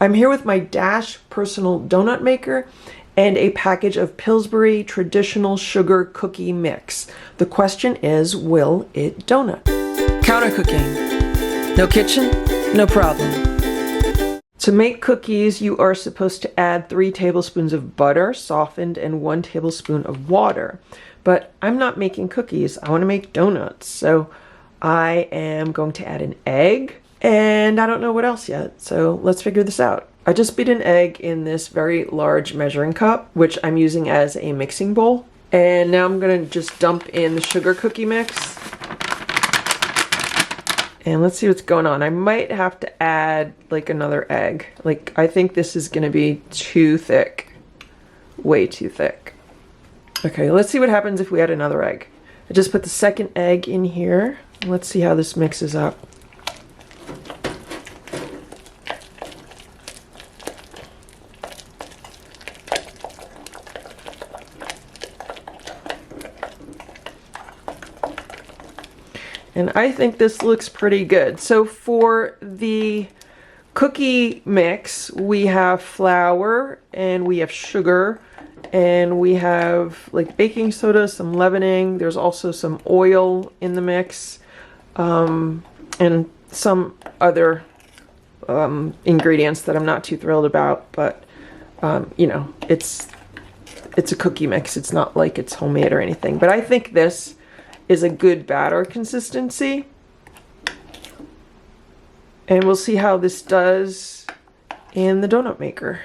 I'm here with my Dash personal donut maker and a package of Pillsbury Traditional Sugar Cookie mix. The question is, will it donut? Counter cooking. No kitchen, no problem. To make cookies, you are supposed to add 3 tablespoons of butter, softened, and 1 tablespoon of water. But I'm not making cookies, I want to make donuts. So I am going to add an egg, and I don't know what else yet. So let's figure this out. I just beat an egg in this very large measuring cup, which I'm using as a mixing bowl. And now I'm going to just dump in the sugar cookie mix. And let's see what's going on. I might have to add like another egg. Like, I think this is going to be too thick. Way too thick. Okay, let's see what happens if we add another egg. I just put the second egg in here. Let's see how this mixes up. And I think this looks pretty good. So for the cookie mix, we have flour and we have sugar and we have like baking soda, some leavening. There's also some oil in the mix and some other ingredients that I'm not too thrilled about. But you know, it's a cookie mix. It's not like it's homemade or anything. But I think this is a good batter consistency. And we'll see how this does in the donut maker.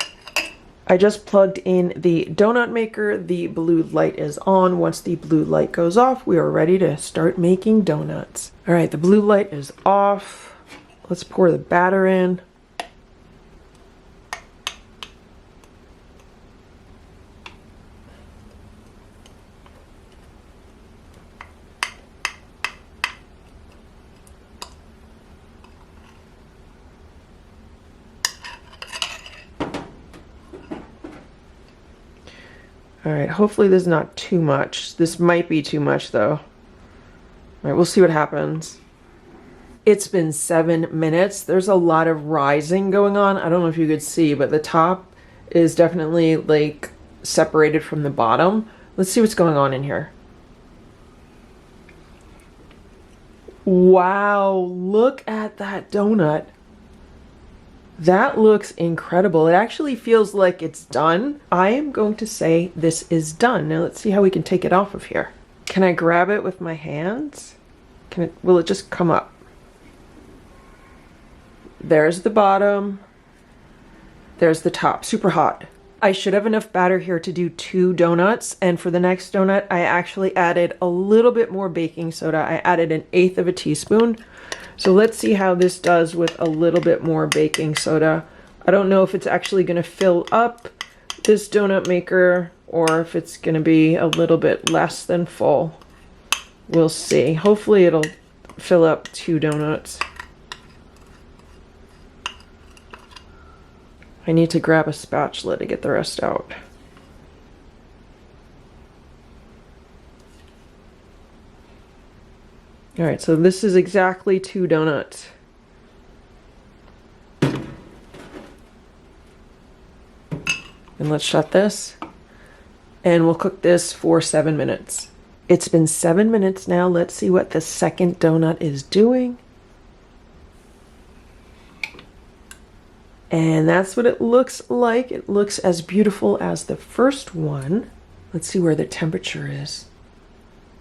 I just plugged in the donut maker. The blue light is on. Once the blue light goes off, we are ready to start making donuts. All right, the blue light is off. Let's pour the batter in. All right, hopefully this is not too much. This might be too much though. All right, we'll see what happens. It's been 7 minutes. There's a lot of rising going on. I don't know if you could see, but the top is definitely like separated from the bottom. Let's see what's going on in here. Wow, look at that donut. That looks incredible. It actually feels like it's done. I am going to say this is done. Now let's see how we can take it off of here. Can I grab it with my hands? Will it just come up? There's the bottom. There's the top. Super hot. I should have enough batter here to do 2 donuts. And for the next donut, I actually added a little bit more baking soda. I added 1/8 of a teaspoon. So let's see how this does with a little bit more baking soda. I don't know if it's actually going to fill up this donut maker or if it's going to be a little bit less than full. We'll see. Hopefully it'll fill up 2 donuts. I need to grab a spatula to get the rest out. All right, so this is exactly 2 donuts. And let's shut this. And we'll cook this for 7 minutes. It's been 7 minutes now. Let's see what the second donut is doing. And that's what it looks like. It looks as beautiful as the first one. Let's see where the temperature is.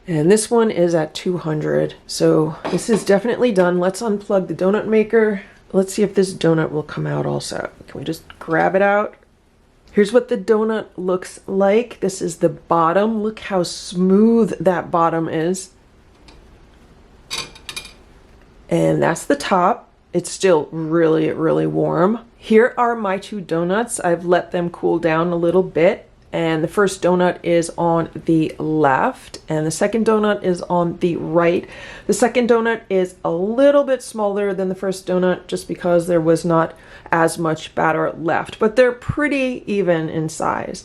And this one is at 200. So this is definitely done. Let's unplug the donut maker. Let's see if this donut will come out also. Can we just grab it out? Here's what the donut looks like. This is the bottom. Look how smooth that bottom is. And that's the top. It's still really, really warm. Here are my 2 donuts. I've let them cool down a little bit. And the first donut is on the left and the second donut is on the right. The second donut is a little bit smaller than the first donut just because there was not as much batter left, but they're pretty even in size.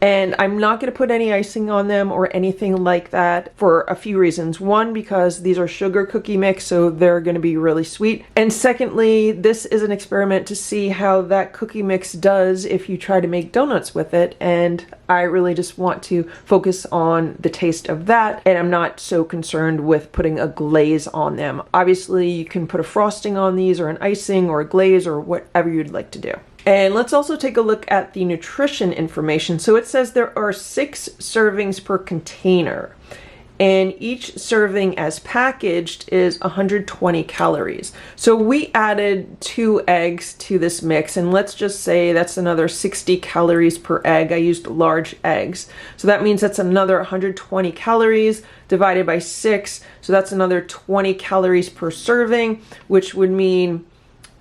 And I'm not going to put any icing on them or anything like that for a few reasons. One, because these are sugar cookie mix, so they're going to be really sweet. And secondly, this is an experiment to see how that cookie mix does if you try to make donuts with it. And I really just want to focus on the taste of that. And I'm not so concerned with putting a glaze on them. Obviously, you can put a frosting on these or an icing or a glaze or whatever you'd like to do. And let's also take a look at the nutrition information. So it says there are 6 servings per container, and each serving as packaged is 120 calories. So we added 2 eggs to this mix, and let's just say that's another 60 calories per egg. I used large eggs. So that means that's another 120 calories divided by 6. So that's another 20 calories per serving, which would mean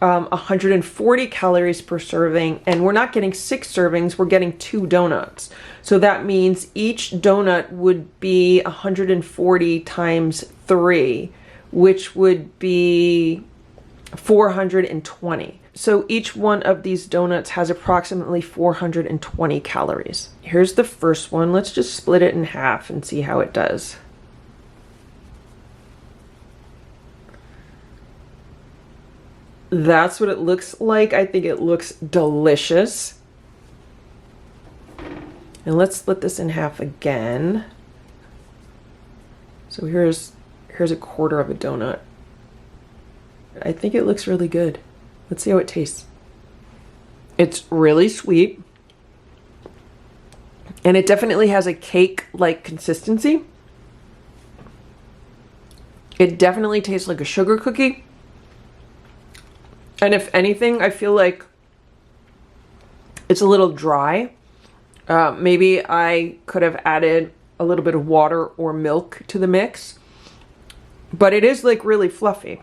140 calories per serving, and we're not getting 6 servings, we're getting 2 donuts. So that means each donut would be 140 times 3, which would be 420. So each one of these donuts has approximately 420 calories. Here's the first one. Let's just split it in half and see how it does. That's what it looks like. I think it looks delicious. And let's split this in half again. So here's a quarter of a donut. I think it looks really good. Let's see how it tastes. It's really sweet. And it definitely has a cake-like consistency. It definitely tastes like a sugar cookie. And if anything, I feel like it's a little dry. Maybe I could have added a little bit of water or milk to the mix. But it is like really fluffy.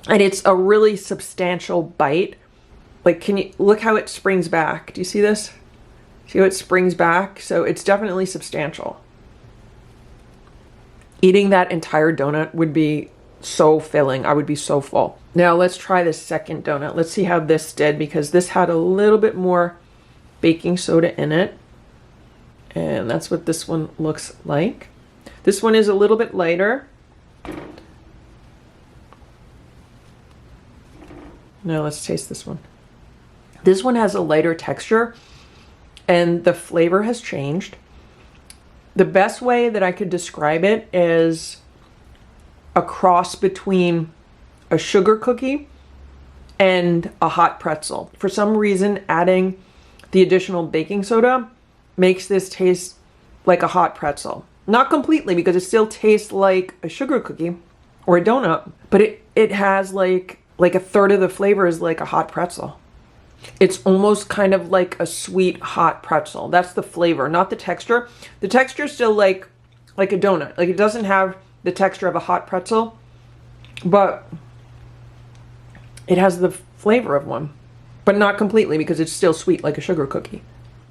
And it's a really substantial bite. Like, can you look how it springs back? Do you see this? See how it springs back? So it's definitely substantial. Eating that entire donut would be so filling. I would be so full. Now let's try the second donut. Let's see how this did, because this had a little bit more baking soda in it. And that's what this one looks like. This one is a little bit lighter. Now let's taste this one. This one has a lighter texture and the flavor has changed. The best way that I could describe it is a cross between a sugar cookie and a hot pretzel. For some reason, adding the additional baking soda makes this taste like a hot pretzel. Not completely, because it still tastes like a sugar cookie or a donut, but it has like a third of the flavor is like a hot pretzel. It's almost kind of like a sweet hot pretzel. That's the flavor, not the texture. The texture is still like a donut. Like, it doesn't have the texture of a hot pretzel, but it has the flavor of one, but not completely, because it's still sweet like a sugar cookie.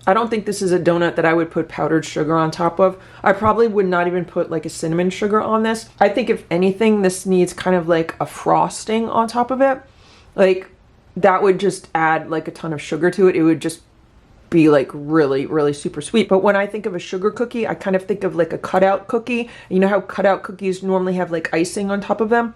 I don't think this is a donut that I would put powdered sugar on top of. I probably would not even put like a cinnamon sugar on this. I think if anything, this needs kind of like a frosting on top of it. Like, that would just add like a ton of sugar to it. It would just be like really, really super sweet. But when I think of a sugar cookie, I kind of think of like a cutout cookie. You know how cutout cookies normally have like icing on top of them?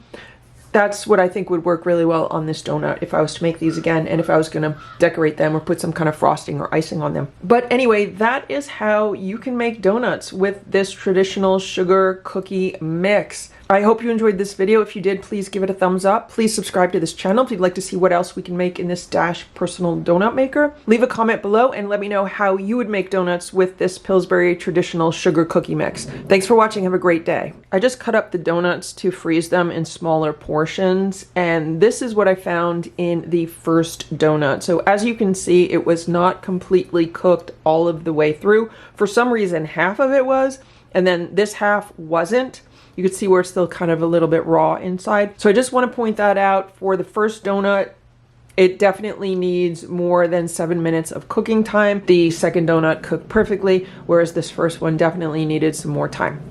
That's what I think would work really well on this donut if I was to make these again, and if I was gonna decorate them or put some kind of frosting or icing on them. But anyway, that is how you can make donuts with this traditional sugar cookie mix. I hope you enjoyed this video. If you did, please give it a thumbs up. Please subscribe to this channel if you'd like to see what else we can make in this Dash personal donut maker. Leave a comment below and let me know how you would make donuts with this Pillsbury Traditional Sugar Cookie mix. Thanks for watching. Have a great day. I just cut up the donuts to freeze them in smaller portions, and this is what I found in the first donut. So as you can see, it was not completely cooked all of the way through. For some reason, half of it was, and then this half wasn't. You can see where it's still kind of a little bit raw inside. So I just want to point that out. For the first donut, it definitely needs more than 7 minutes of cooking time. The second donut cooked perfectly, whereas this first one definitely needed some more time.